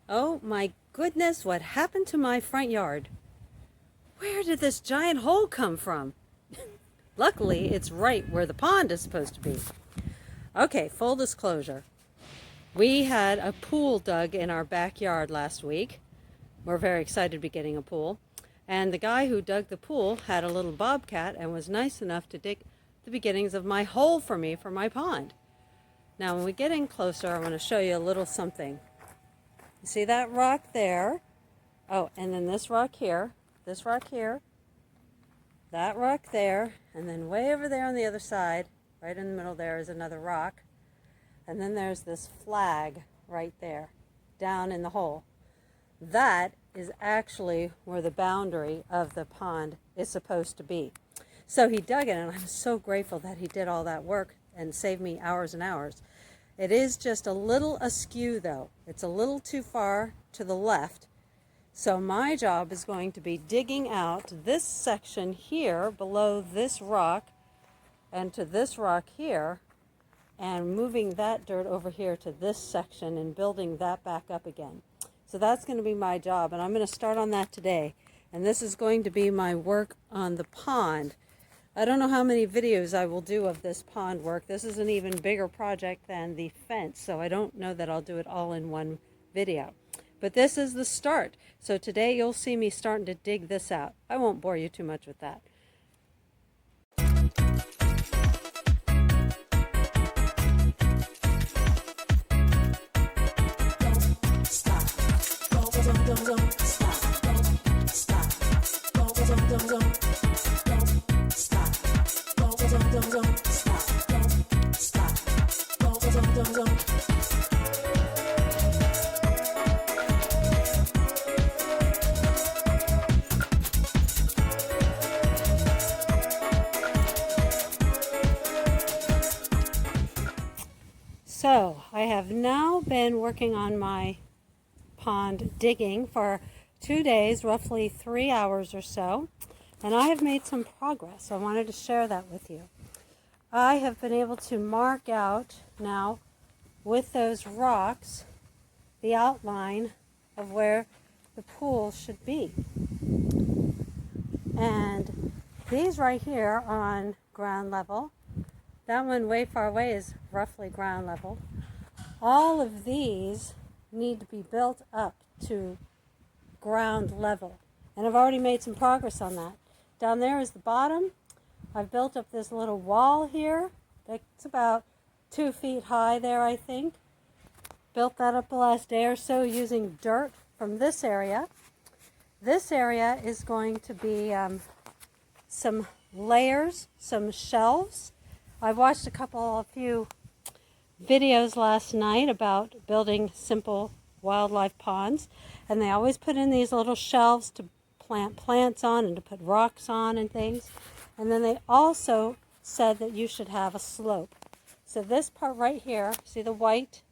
Oh my goodness, what happened to my front yard? Where did this giant hole come from? Luckily, it's right where the pond is supposed to be. Okay, full disclosure. We had a pool dug in our backyard last week. We're very excited to be getting a pool. And the guy who dug the pool had a little bobcat and was nice enough to dig the beginnings of my hole for me for my pond. Now, when we get in closer, I want to show you a little something. You see that rock there? Oh, and then this rock here, that rock there, and then way over there on the other side, right in the middle there is another rock. And then there's this flag right there, down in the hole. That is actually where the boundary of the pond is supposed to be. So he dug it, and I'm so grateful that he did all that work and saved me hours and hours. It is just a little askew though. It's a little too far to the left. So my job is going to be digging out this section here below this rock and to this rock here and moving that dirt over here to this section and building that back up again. So that's going to be my job, and I'm going to start on that today. And this is going to be my work on the pond. I don't know how many videos I will do of this pond work. This is an even bigger project than the fence, so I don't know that I'll do it all in one video. But this is the start. So today you'll see me starting to dig this out. I won't bore you too much with that. So I have now been working on my pond digging for 2 days, roughly 3 hours or so, and I have made some progress. I wanted to share that with you. I have been able to mark out now with those rocks the outline of where the pool should be. And these right here are on ground level. That one way far away is roughly ground level. All of these need to be built up to ground level. And I've already made some progress on that. Down there is the bottom. I've built up this little wall here. That's about 2 feet high there, I think. Built that up the last day or so using dirt from this area. This area is going to be some layers, some shelves. I watched a few videos last night about building simple wildlife ponds, and they always put in these little shelves to plant plants on and to put rocks on and things. And then they also said that you should have a slope. So this part right here, see the white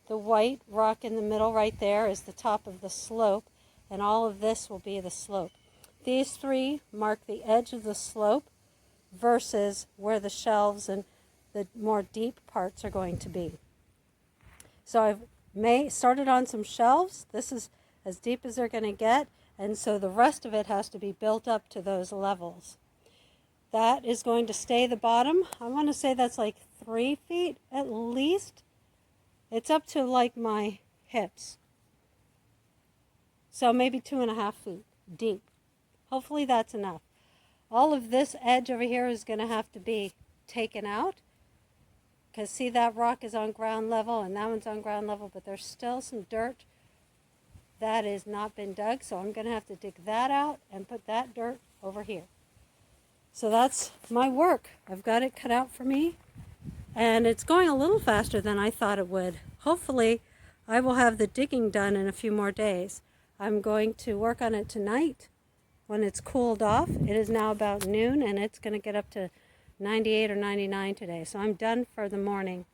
rock in the middle right there is the top of the slope, and all of this will be the slope. These three mark the edge of the slope versus where the shelves and the more deep parts are going to be. So I've started on some shelves. This is as deep as they're going to get, and so the rest of it has to be built up to those levels. That is going to stay the bottom. I want to say that's like 3 feet at least. It's up to like my hips. So maybe 2.5 feet deep. Hopefully that's enough. All of this edge over here is going to have to be taken out, because see, that rock is on ground level and that one's on ground level, but there's still some dirt that has not been dug, so I'm going to have to dig that out and put that dirt over here. So that's my work. I've got it cut out for me, and it's going a little faster than I thought it would. Hopefully I will have the digging done in a few more days. I'm going to work on it tonight when it's cooled off. It is now about noon, and it's going to get up to 98 or 99 today. So I'm done for the morning,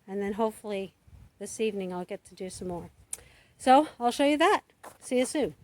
and then hopefully this evening I'll get to do some more. So I'll show you that. See you soon.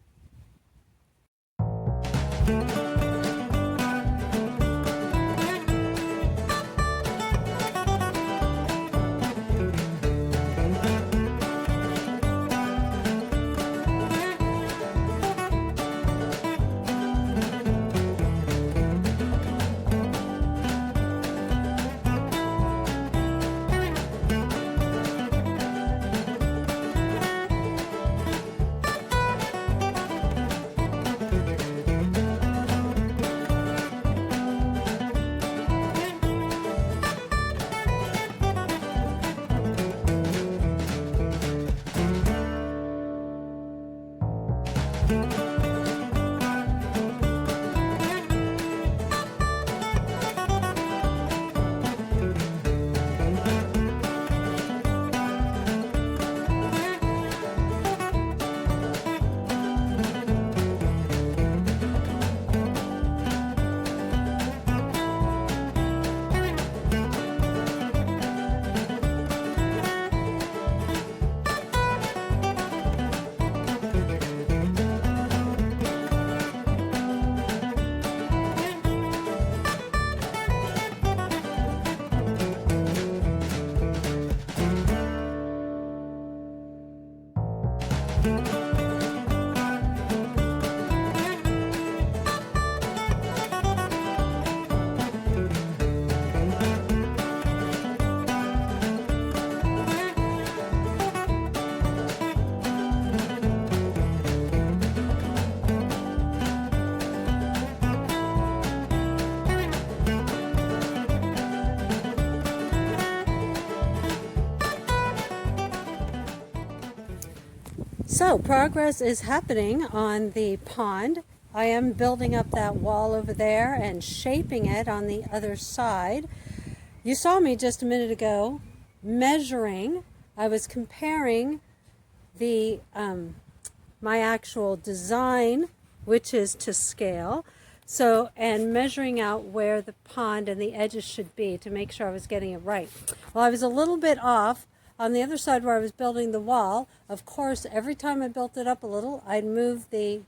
So progress is happening on the pond. I am building up that wall over there and shaping it on the other side. You saw me just a minute ago measuring. I was comparing the my actual design, which is to scale, and measuring out where the pond and the edges should be to make sure I was getting it right. Well, I was a little bit off. On the other side where I was building the wall, of course, every time I built it up a little, I'd move the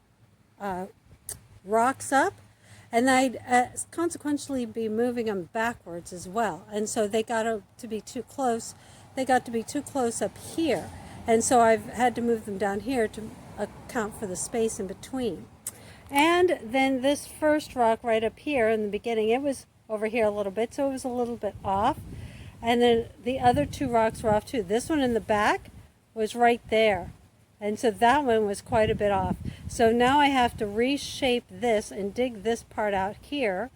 rocks up, and I'd consequentially be moving them backwards as well. And so they got to be too close. They got to be too close up here. And so I've had to move them down here to account for the space in between. And then this first rock right up here in the beginning, it was over here a little bit, so it was a little bit off. And then the other two rocks were off too. This one in the back was right there. And so that one was quite a bit off. So now I have to reshape this and dig this part out here.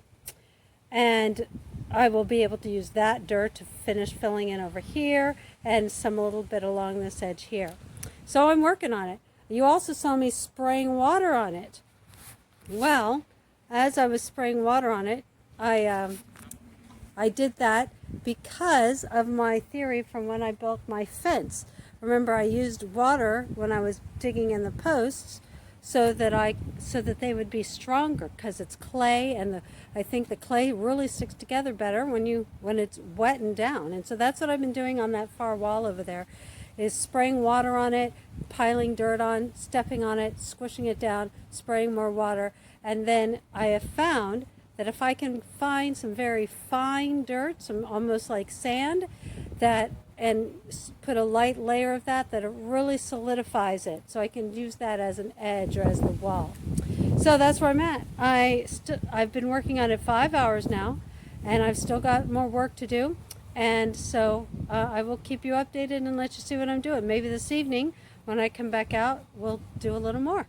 And I will be able to use that dirt to finish filling in over here and some a little bit along this edge here. So I'm working on it. You also saw me spraying water on it. Well, as I was spraying water on it, I did that because of my theory from when I built my fence. Remember, I used water when I was digging in the posts so that they would be stronger, because it's clay, and I think the clay really sticks together better when it's wet and down. And so that's what I've been doing on that far wall over there, is spraying water on it, piling dirt on, stepping on it, squishing it down, spraying more water. And then I have found that if I can find some very fine dirt, some almost like sand, and put a light layer of that it really solidifies it. So I can use that as an edge or as the wall. So that's where I'm at. I've been working on it 5 hours now, and I've still got more work to do. And so I will keep you updated and let you see what I'm doing. Maybe this evening when I come back out, we'll do a little more.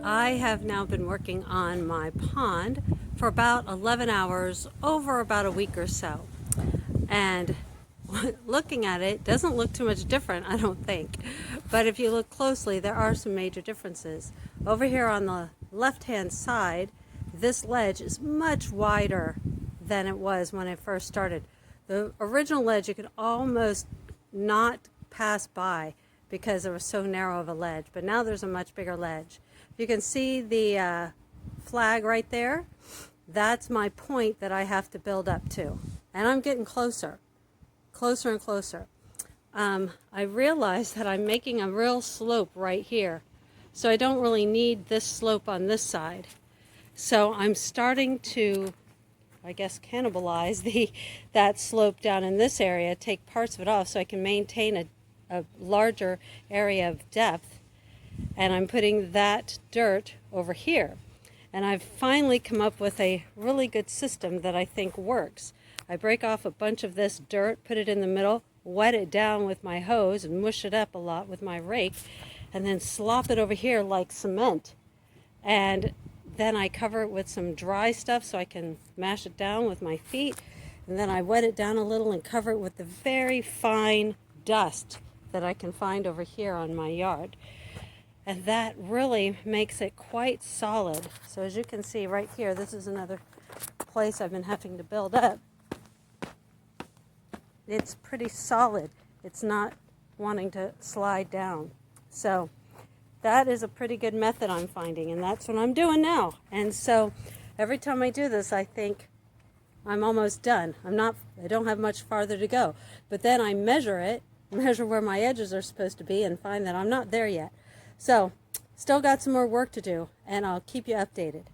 I have now been working on my pond for about 11 hours over about a week or so. And looking at it doesn't look too much different, I don't think. But if you look closely, there are some major differences. Over here on the left-hand side, this ledge is much wider than it was when I first started. The original ledge you could almost not pass by because it was so narrow of a ledge, but now there's a much bigger ledge. You can see the flag right there. That's my point that I have to build up to. And I'm getting closer and closer. I realize that I'm making a real slope right here. So I don't really need this slope on this side. So I'm starting to, I guess, cannibalize that slope down in this area, take parts of it off so I can maintain a larger area of depth. And I'm putting that dirt over here. And I've finally come up with a really good system that I think works. I break off a bunch of this dirt, put it in the middle, wet it down with my hose and mush it up a lot with my rake, and then slop it over here like cement. And then I cover it with some dry stuff so I can mash it down with my feet. And then I wet it down a little and cover it with the very fine dust that I can find over here on my yard. And that really makes it quite solid. So as you can see right here, this is another place I've been having to build up. It's pretty solid. It's not wanting to slide down. So that is a pretty good method I'm finding, and that's what I'm doing now. And so every time I do this, I think I'm almost done. I don't have much farther to go. But then I measure where my edges are supposed to be, and find that I'm not there yet. So still got some more work to do, and I'll keep you updated.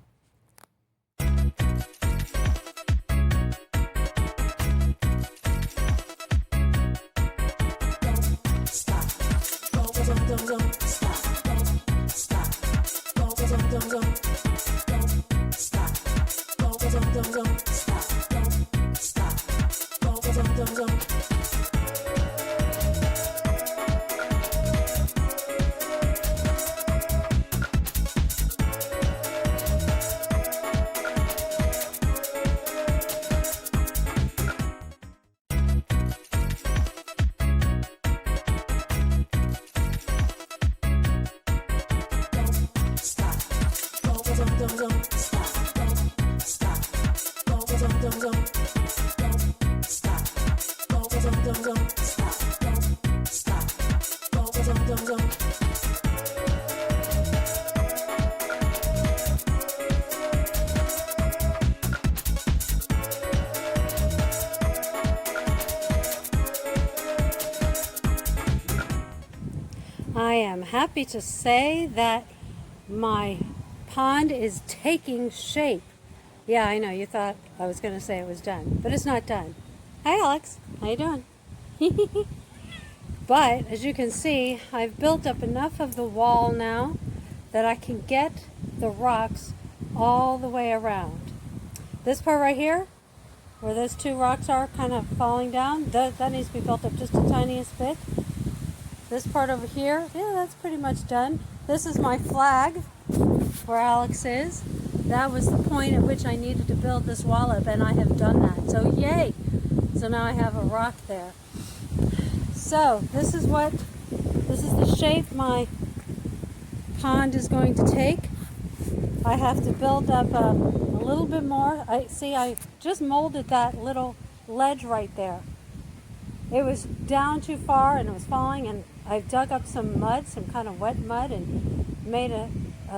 I am happy to say that my pond is taking shape. Yeah, I know, you thought I was going to say it was done, but it's not done. Hi Alex, how you doing? But as you can see, I've built up enough of the wall now that I can get the rocks all the way around. This part right here, where those two rocks are kind of falling down, that needs to be built up just the tiniest bit. This part over here, yeah, that's pretty much done. This is my flag where Alex is. That was the point at which I needed to build this wall up, and I have done that. So yay! So now I have a rock there. So this is the shape my pond is going to take. I have to build up a little bit more. I just molded that little ledge right there. It was down too far and it was falling, and I dug up some mud, some kind of wet mud, and made a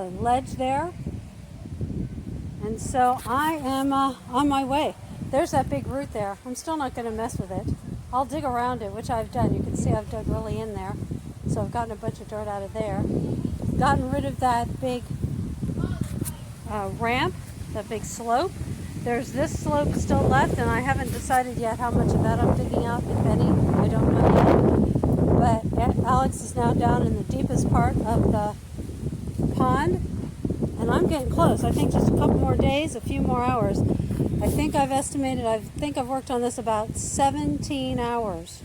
ledge there. And so I am on my way. There's that big root there. I'm still not going to mess with it. I'll dig around it, which I've done. You can see I've dug really in there. So I've gotten a bunch of dirt out of there. Gotten rid of that big ramp, that big slope. There's this slope still left, and I haven't decided yet how much of that I'm digging out, if any. I don't know yet. But Alex is now down in the deepest part of the pond, and I'm getting close. I think just a couple more days, a few more hours. I think I've worked on this about 17 hours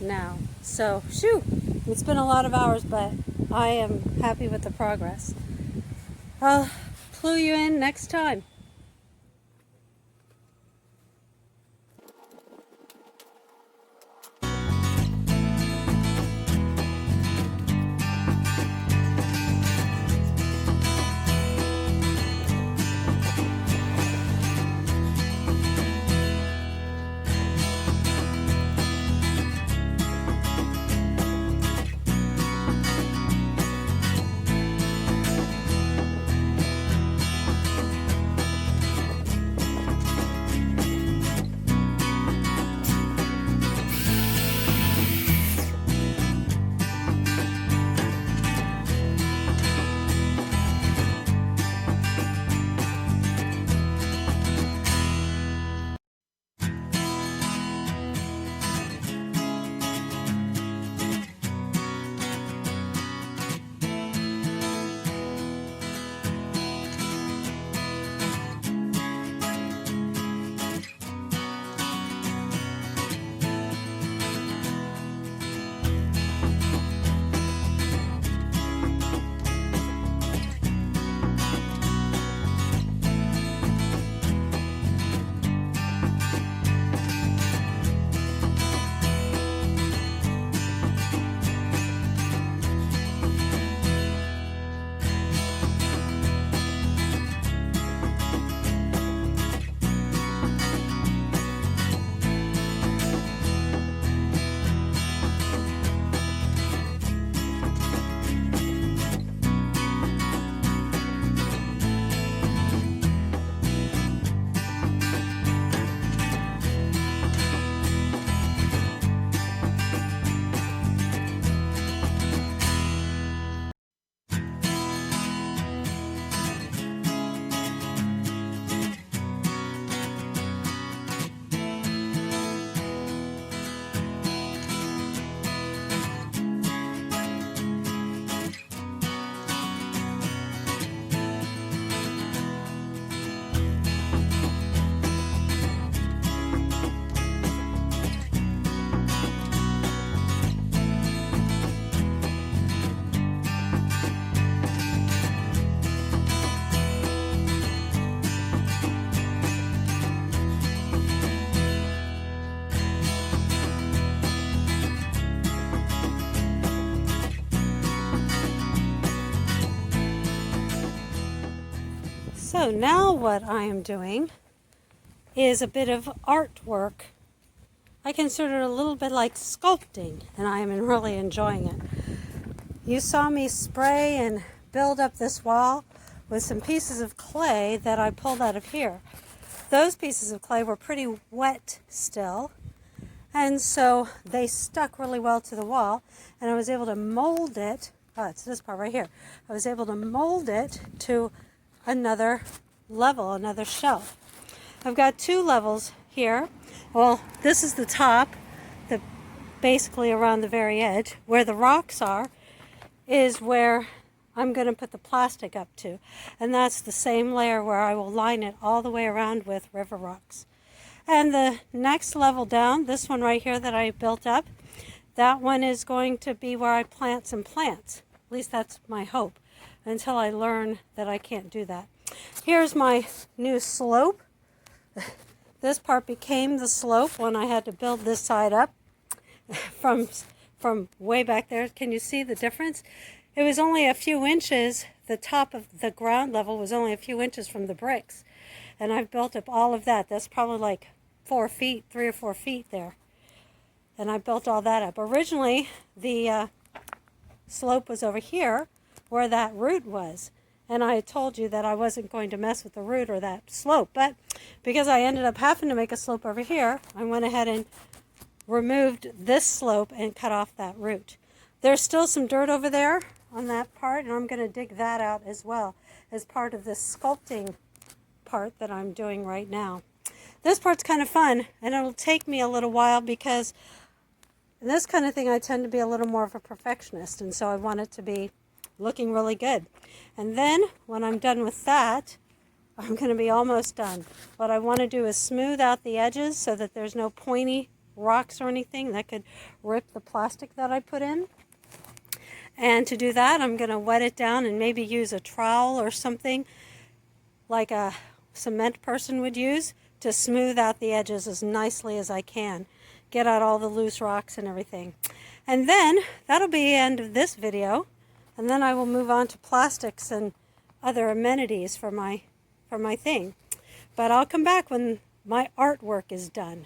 now. So, shoo! It's been a lot of hours, but I am happy with the progress. I'll clue you in next time. So now what I am doing is a bit of artwork. I consider it a little bit like sculpting, and I am really enjoying it. You saw me spray and build up this wall with some pieces of clay that I pulled out of here. Those pieces of clay were pretty wet still, and so they stuck really well to the wall, and I was able to mold it. Oh, it's this part right here. I was able to mold it to another level, another shelf. I've got two levels here. Well, this is the top, basically around the very edge. Where the rocks are is where I'm going to put the plastic up to. And that's the same layer where I will line it all the way around with river rocks. And the next level down, this one right here that I built up, that one is going to be where I plant some plants. At least that's my hope, until I learn that I can't do that. Here's my new slope. This part became the slope when I had to build this side up from way back there. Can you see the difference? It was only a few inches. The top of the ground level was only a few inches from the bricks. And I've built up all of that. That's probably like 4 feet, 3 or 4 feet there. And I built all that up. Originally, the slope was over here where that root was. And I told you that I wasn't going to mess with the root or that slope. But because I ended up having to make a slope over here, I went ahead and removed this slope and cut off that root. There's still some dirt over there on that part, and I'm going to dig that out as well as part of this sculpting part that I'm doing right now. This part's kind of fun, and it'll take me a little while because in this kind of thing I tend to be a little more of a perfectionist, and so I want it to be looking really good. And then when I'm done with that, I'm going to be almost done. What I want to do is smooth out the edges so that there's no pointy rocks or anything that could rip the plastic that I put in. And to do that, I'm going to wet it down and maybe use a trowel or something like a cement person would use to smooth out the edges as nicely as I can. Get out all the loose rocks and everything. And then that'll be the end of this video. And then I will move on to plastics and other amenities for my thing. But I'll come back when my artwork is done.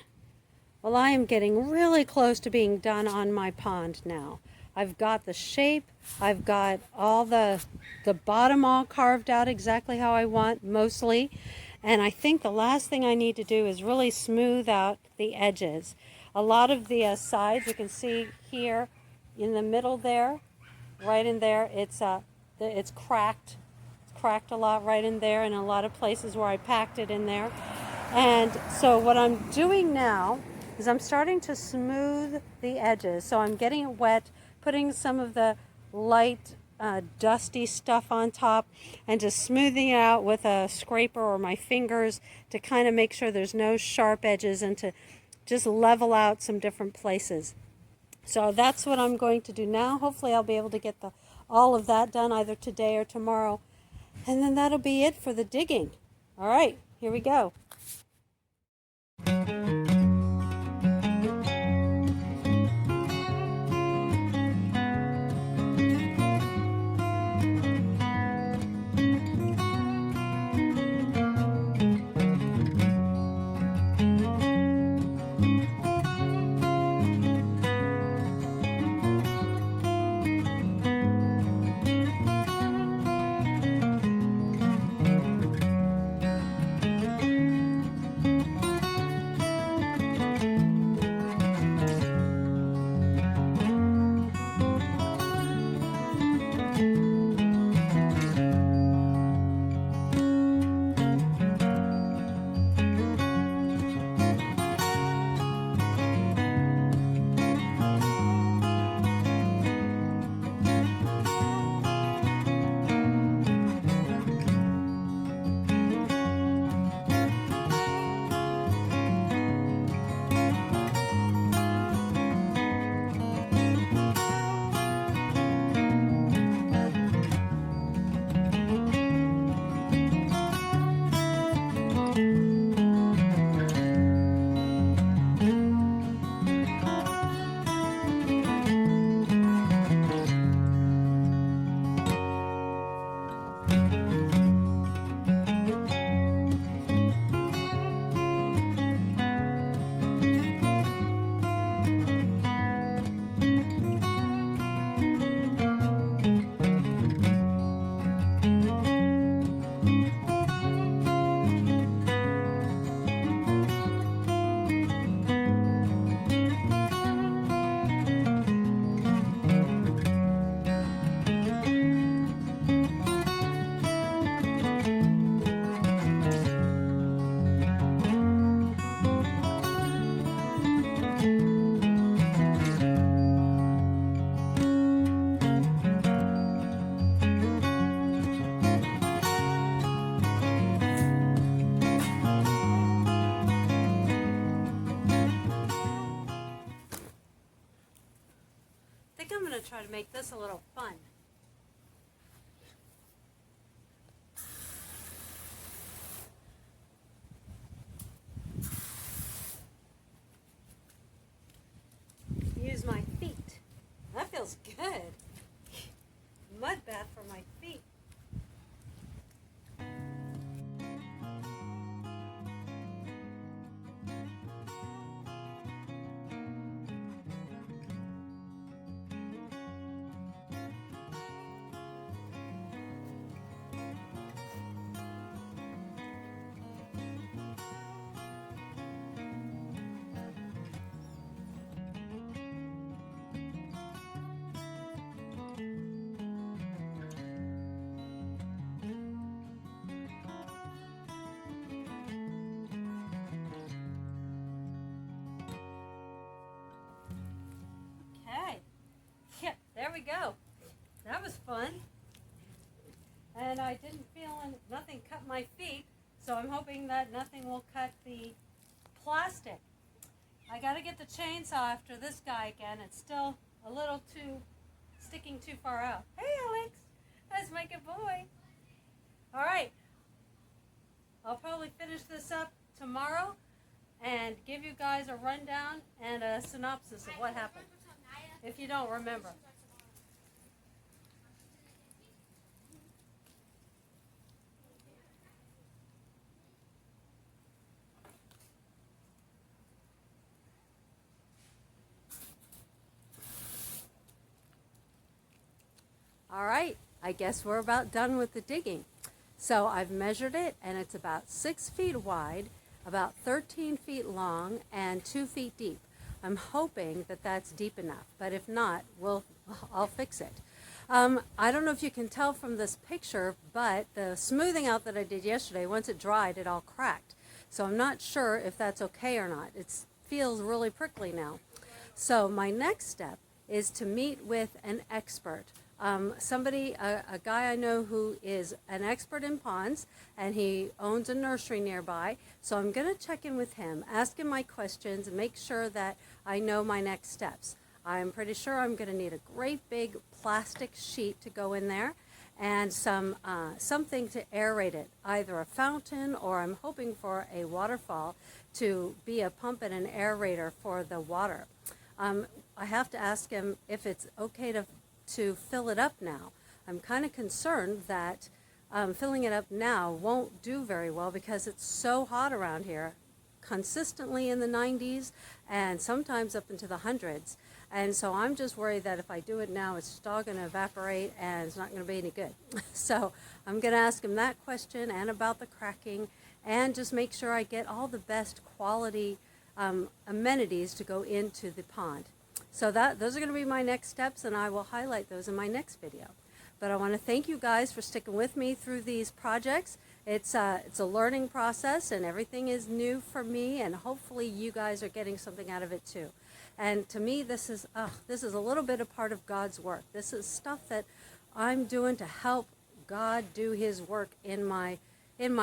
Well, I am getting really close to being done on my pond now. I've got the shape, I've got all the bottom all carved out exactly how I want, mostly. And I think the last thing I need to do is really smooth out the edges. A lot of the sides, you can see here in the middle there, right in there, it's cracked. It's cracked a lot right in there, and a lot of places where I packed it in there. And so what I'm doing now is I'm starting to smooth the edges. So I'm getting it wet, putting some of the light dusty stuff on top, and just smoothing it out with a scraper or my fingers to kind of make sure there's no sharp edges and to just level out some different places. So that's what I'm going to do now. Hopefully I'll be able to get all of that done either today or tomorrow. And then that'll be it for the digging. All right, here we go. make this a little fun. Use my feet. That feels good. Mud bath for my feet. Okay. Yeah, there we go. That was fun. And I didn't feel nothing cut my feet, so I'm hoping that nothing will cut the plastic. I got to get the chainsaw after this guy again. It's still a little sticking too far out. Hey, Alex. That's my good boy. All right. I'll probably finish this up tomorrow and give you guys a rundown and a synopsis of what happened, if you don't remember. All right, I guess we're about done with the digging. So I've measured it, and it's about 6 feet wide, about 13 feet long, and 2 feet deep. I'm hoping that that's deep enough, but if not, I'll fix it. I don't know if you can tell from this picture, but the smoothing out that I did yesterday, once it dried, it all cracked. So I'm not sure if that's okay or not. It feels really prickly now. So my next step is to meet with an expert. A guy I know who is an expert in ponds, and he owns a nursery nearby. So I'm going to check in with him, ask him my questions, and make sure that I know my next steps. I'm pretty sure I'm going to need a great big plastic sheet to go in there, and something to aerate it, either a fountain, or I'm hoping for a waterfall to be a pump and an aerator for the water. I have to ask him if it's okay to fill it up now. I'm kind of concerned that filling it up now won't do very well because it's so hot around here, consistently in the 90s and sometimes up into the hundreds. And so I'm just worried that if I do it now, it's just all going to evaporate and it's not going to be any good. So I'm going to ask him that question and about the cracking, and just make sure I get all the best quality amenities to go into the pond. So those are going to be my next steps, and I will highlight those in my next video. But I want to thank you guys for sticking with me through these projects. It's a learning process, and everything is new for me, and hopefully you guys are getting something out of it too. And to me, this is a little bit a part of God's work. This is stuff that I'm doing to help God do his work in my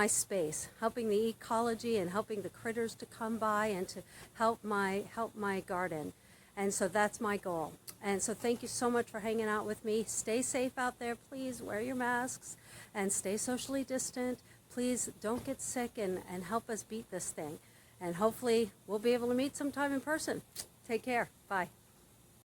space, helping the ecology and helping the critters to come by and to help my garden. And so that's my goal. And so thank you so much for hanging out with me. Stay safe out there, please. Wear your masks and stay socially distant. Please don't get sick, and help us beat this thing. And hopefully we'll be able to meet sometime in person. Take care. Bye.